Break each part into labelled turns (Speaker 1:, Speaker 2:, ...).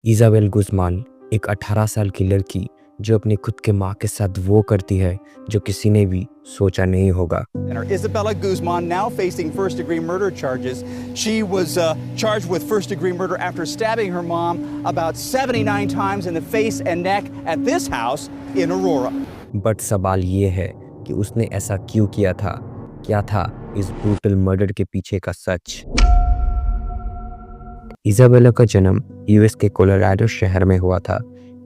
Speaker 1: Isabel Guzman एक 18 साल की लड़की जो अपनी खुद के माँ के साथ वो करती है जो किसी ने भी सोचा नहीं होगा।
Speaker 2: Isabella Guzman now facing first-degree murder charges. She was charged with first-degree murder after stabbing her mom about 79 times in the face and neck at this house in Aurora.
Speaker 1: But सवाल ये है कि उसने ऐसा क्यों किया था? क्या था इस ब्रूटल मर्डर के पीछे का सच? इज़ाबेला का जन्म यूएस के कोलोराडो शहर में हुआ था।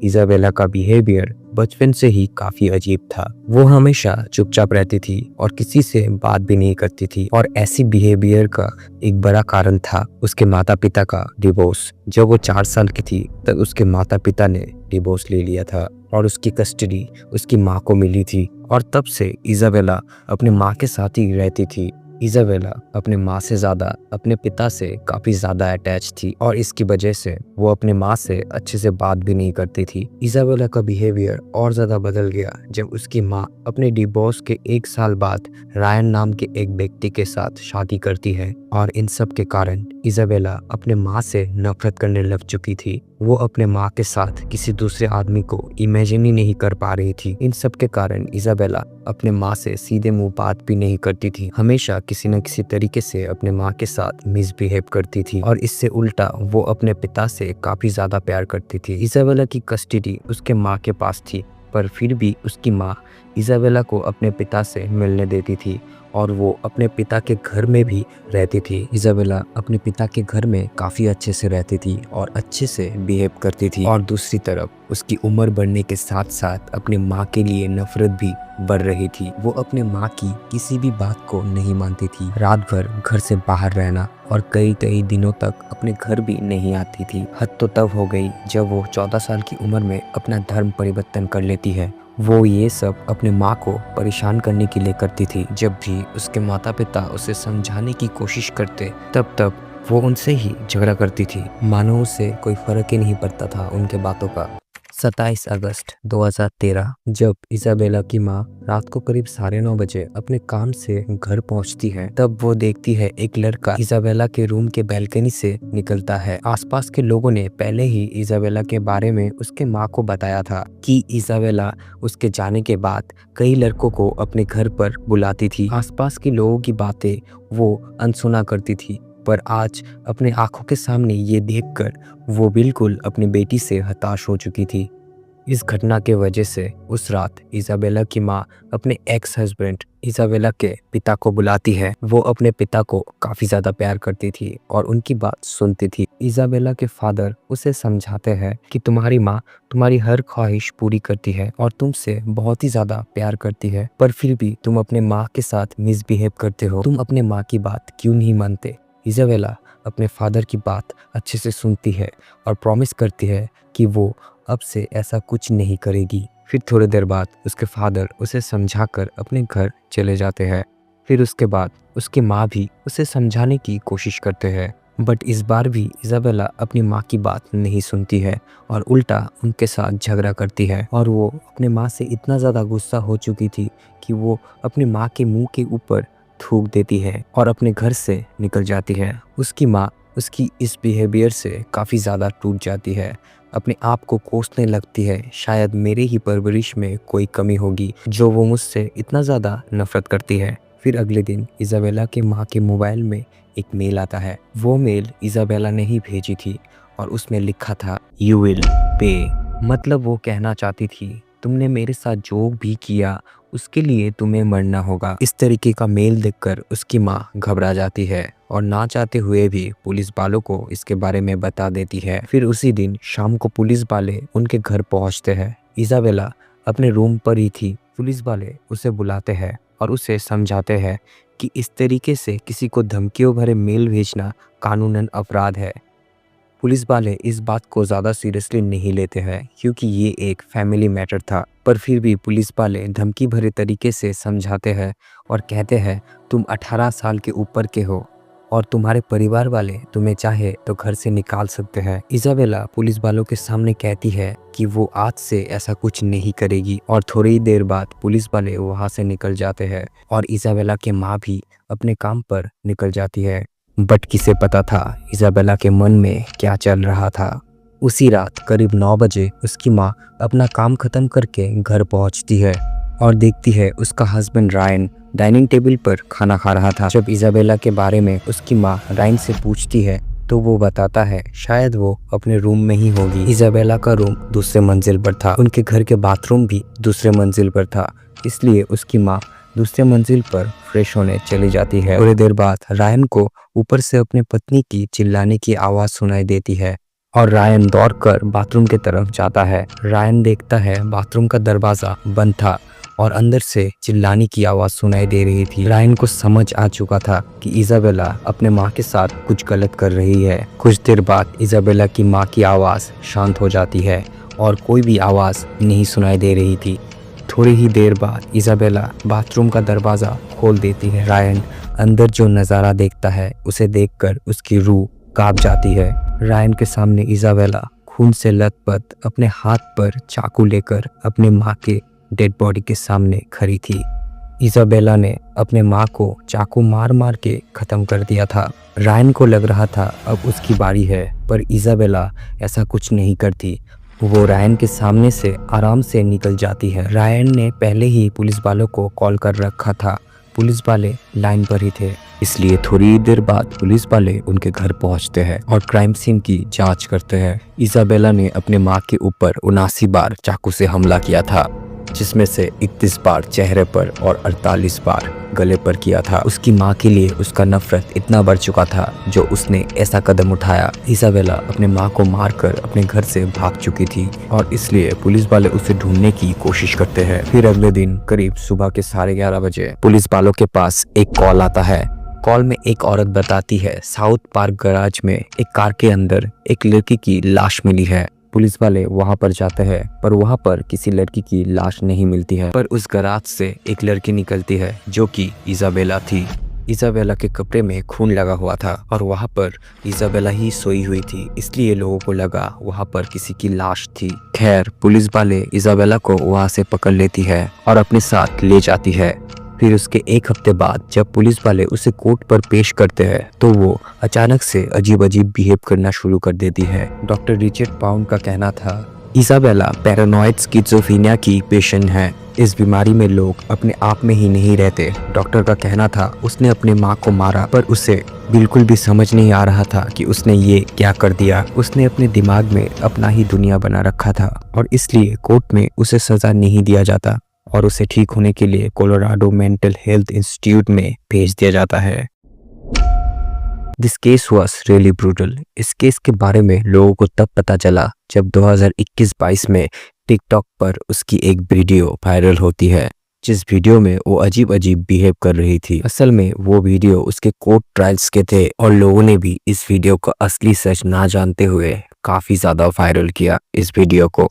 Speaker 1: इज़ाबेला का बिहेवियर बचपन से ही काफी अजीब था। वो हमेशा चुपचाप रहती थी और किसी से बात भी नहीं करती थी, और ऐसी बिहेवियर का एक बड़ा कारण था उसके माता पिता का डिवोर्स। जब वो 4 साल की थी तब उसके माता पिता ने डिवोर्स ले लिया था और उसकी कस्टडी उसकी माँ को मिली थी, और तब से इज़ाबेला अपने माँ के साथ ही रहती थी। इज़ाबेला अपने माँ से ज़्यादा अपने पिता से काफ़ी ज़्यादा अटैच थी, और इसकी वजह से वो अपने माँ से अच्छे से बात भी नहीं करती थी। इज़ाबेला का बिहेवियर और ज़्यादा बदल गया जब उसकी माँ अपने डिवोर्स के 1 साल बाद रायन नाम के एक व्यक्ति के साथ शादी करती है, और इन सब के कारण इज़ाबेला अपने माँ से नफरत करने लग चुकी थी। वो अपने माँ के साथ किसी दूसरे आदमी को इमेजिन ही नहीं कर पा रही थी। इन सब के कारण इज़ाबेला अपने माँ से सीधे मुंह बात भी नहीं करती थी, हमेशा किसी न किसी तरीके से अपने माँ के साथ मिसबिहेव करती थी, और इससे उल्टा वो अपने पिता से काफ़ी ज़्यादा प्यार करती थी। इज़ाबेला की कस्टडी उसके माँ के पास थी, पर फिर भी उसकी माँ इज़ाबेला को अपने पिता से मिलने देती थी, और वो अपने पिता के घर में भी रहती थी। इज़ाबेला अपने पिता के घर में काफ़ी अच्छे से रहती थी और अच्छे से बिहेव करती थी, और दूसरी तरफ उसकी उम्र बढ़ने के साथ साथ अपनी माँ के लिए नफरत भी बढ़ रही थी। वो अपने माँ की किसी भी बात को नहीं मानती थी, रात भर घर से बाहर रहना, और कई कई दिनों तक अपने घर भी नहीं आती थी। हद तो तब हो गई जब वो 14 साल की उम्र में अपना धर्म परिवर्तन कर लेती है। वो ये सब अपने माँ को परेशान करने के लिए करती थी। जब भी उसके माता पिता उसे समझाने की कोशिश करते तब वो उनसे ही झगड़ा करती थी, मानो उसे कोई फर्क ही नहीं पड़ता था उनके बातों का। 27 अगस्त 2013 जब इज़ाबेला की माँ रात को करीब 9:30 बजे अपने काम से घर पहुंचती है, तब वो देखती है एक लड़का इज़ाबेला के रूम के बैल्कनी से निकलता है। आसपास के लोगों ने पहले ही इज़ाबेला के बारे में उसके माँ को बताया था कि इज़ाबेला उसके जाने के बाद कई लड़कों को अपने घर पर बुलाती थी। आसपास के लोगों की बातें वो अनसुना करती थी, पर आज अपने आंखों के सामने ये देखकर वो बिल्कुल अपनी बेटी से हताश हो चुकी थी। इस घटना के वजह से उस रात इज़ाबेला की माँ अपने एक्स हस्बैंड इज़ाबेला के पिता को बुलाती है। वो अपने पिता को काफ़ी ज़्यादा प्यार करती थी और उनकी बात सुनती थी। इज़ाबेला के फादर उसे समझाते हैं कि तुम्हारी माँ तुम्हारी हर ख्वाहिश पूरी करती है और तुमसे बहुत ही ज़्यादा प्यार करती है, पर फिर भी तुम अपने माँ के साथ मिसबिहेव करते हो। तुम अपने माँ की बात क्यों नहीं मानते? इज़ाबेला अपने फादर की बात अच्छे से सुनती है और प्रॉमिस करती है कि वो अब से ऐसा कुछ नहीं करेगी। फिर थोड़ी देर बाद उसके फादर उसे समझाकर अपने घर चले जाते हैं। फिर उसके बाद उसकी माँ भी उसे समझाने की कोशिश करते हैं, बट इस बार भी इज़ाबेला अपनी माँ की बात नहीं सुनती है और उल्टा उनके साथ झगड़ा करती है। और वो अपने माँ से इतना ज़्यादा गुस्सा हो चुकी थी कि वो अपनी माँ के मुंह के ऊपर थूक देती है और अपने घर से निकल जाती है। उसकी माँ उसकी इस बिहेवियर से काफ़ी ज़्यादा टूट जाती है, अपने आप को कोसने लगती है, शायद मेरे ही परवरिश में कोई कमी होगी जो वो मुझसे इतना ज़्यादा नफरत करती है। फिर अगले दिन इज़ाबेला के माँ के मोबाइल में एक मेल आता है। वो मेल इज़ाबेला ने ही भेजी थी और उसमें लिखा था यू विल पे। मतलब वो कहना चाहती थी तुमने मेरे साथ जो भी किया उसके लिए तुम्हें मरना होगा। इस तरीके का मेल देखकर उसकी माँ घबरा जाती है और ना चाहते हुए भी पुलिस वालों को इसके बारे में बता देती है। फिर उसी दिन शाम को पुलिस वाले उनके घर पहुंचते हैं। इज़ाबेला अपने रूम पर ही थी। पुलिस वाले उसे बुलाते हैं और उसे समझाते हैं कि इस तरीके से किसी को धमकियों भरे मेल भेजना कानूनन अपराध है। पुलिस वाले इस बात को ज़्यादा सीरियसली नहीं लेते हैं क्योंकि ये एक फैमिली मैटर था, पर फिर भी पुलिस वाले धमकी भरे तरीके से समझाते हैं और कहते हैं तुम 18 साल के ऊपर के हो और तुम्हारे परिवार वाले तुम्हें चाहे तो घर से निकाल सकते हैं। इज़ाबेला पुलिस वालों के सामने कहती है कि वो आज से ऐसा कुछ नहीं करेगी, और थोड़ी देर बाद पुलिस वाले वहाँ से निकल जाते हैं और इज़ाबेला के माँ भी अपने काम पर निकल जाती है। बट किसे पता था इज़ाबेला के मन में क्या चल रहा था। उसी रात करीब 9 बजे उसकी माँ अपना काम खत्म करके घर पहुंचती है और देखती है उसका हस्बैंड रायन डाइनिंग टेबल पर खाना खा रहा था। जब इजाबेला के बारे में उसकी माँ रायन से पूछती है तो वो बताता है शायद वो अपने रूम में ही होगी। इजाबेला का रूम दूसरे मंजिल पर था, उनके घर के बाथरूम भी दूसरे मंजिल पर था, इसलिए उसकी माँ दूसरे मंजिल पर फ्रेश होने चली जाती है। थोड़ी देर बाद रायन को ऊपर से अपने पत्नी की चिल्लाने की आवाज़ सुनाई देती है और रायन दौड़कर बाथरूम की तरफ जाता है। रायन देखता है बाथरूम का दरवाज़ा बंद था और अंदर से चिल्लाने की आवाज़ सुनाई दे रही थी। रायन को समझ आ चुका था कि इजाबेला अपने माँ के साथ कुछ गलत कर रही है। कुछ देर बाद इजाबेला की माँ की आवाज़ शांत हो जाती है और कोई भी आवाज़ नहीं सुनाई दे रही थी। थोड़ी ही देर बाद इजाबेला बाथरूम का दरवाज़ा खोल देती है। रायन अंदर जो नज़ारा देखता है उसे देखकर उसकी रूह कांप जाती है। रायन के सामने इजाबेला खून से लथपथ अपने हाथ पर चाकू लेकर अपने माँ के डेड बॉडी के सामने खड़ी थी। इजाबेला ने अपने माँ को चाकू मार मार के ख़त्म कर दिया था। रायन को लग रहा था अब उसकी बारी है, पर इजाबेला ऐसा कुछ नहीं करती। वो रायन के सामने से आराम से निकल जाती है। रायन ने पहले ही पुलिस वालों को कॉल कर रखा था, पुलिस वाले लाइन पर ही थे, इसलिए थोड़ी देर बाद पुलिस वाले उनके घर पहुंचते हैं और क्राइम सीन की जांच करते हैं। इजाबेला ने अपने माँ के ऊपर 79 बार चाकू से हमला किया था, जिसमें से 31 बार चेहरे पर और 48 बार गले पर किया था। उसकी माँ के लिए उसका नफरत इतना बढ़ चुका था जो उसने ऐसा कदम उठाया। इजाबेला अपने माँ को मारकर अपने घर से भाग चुकी थी और इसलिए पुलिस वाले उसे ढूंढने की कोशिश करते हैं। फिर अगले दिन करीब सुबह के 11:30 बजे पुलिस वालों के पास एक कॉल आता है। कॉल में एक औरत बताती है साउथ पार्क गैराज में एक कार के अंदर एक लड़की की लाश मिली है। पुलिस वाले वहां पर जाते हैं पर वहां पर किसी लड़की की लाश नहीं मिलती है, पर उस गैराज से एक लड़की निकलती है जो कि इजाबेला थी। इजाबेला के कपड़े में खून लगा हुआ था और वहां पर इजाबेला ही सोई हुई थी, इसलिए लोगों को लगा वहां पर किसी की लाश थी। खैर पुलिस वाले इजाबेला को वहां से पकड़ लेती है और अपने साथ ले जाती है। फिर उसके एक हफ्ते बाद जब पुलिस वाले उसे कोर्ट पर पेश करते हैं तो वो अचानक से अजीब अजीब बिहेव करना शुरू कर देती है। डॉक्टर रिचर्ड पाउंड का कहना था इजाबेला पैरानॉइड स्किज़ोफ्रेनिया की पेशेंट है। इस बीमारी में लोग अपने आप में ही नहीं रहते। डॉक्टर का कहना था उसने अपने माँ को मारा पर उसे बिल्कुल भी समझ नहीं आ रहा था कि उसने ये क्या कर दिया। उसने अपने दिमाग में अपना ही दुनिया बना रखा था और इसलिए कोर्ट में उसे सजा नहीं दिया जाता और उसे ठीक होने के लिए कोलोराडो मेंटल हेल्थ इंस्टीट्यूट में भेज दिया जाता है। This case was really brutal. इस केस के बारे में लोगों को तब पता चला जब 2021-22 में टिकटॉक पर उसकी एक वीडियो वायरल होती है, जिस वीडियो में वो अजीब अजीब बिहेव कर रही थी। असल में वो वीडियो उसके कोर्ट ट्रायल्स के थे और लोगों ने भी इस वीडियो का असली सच ना जानते हुए काफी ज्यादा वायरल किया इस वीडियो को।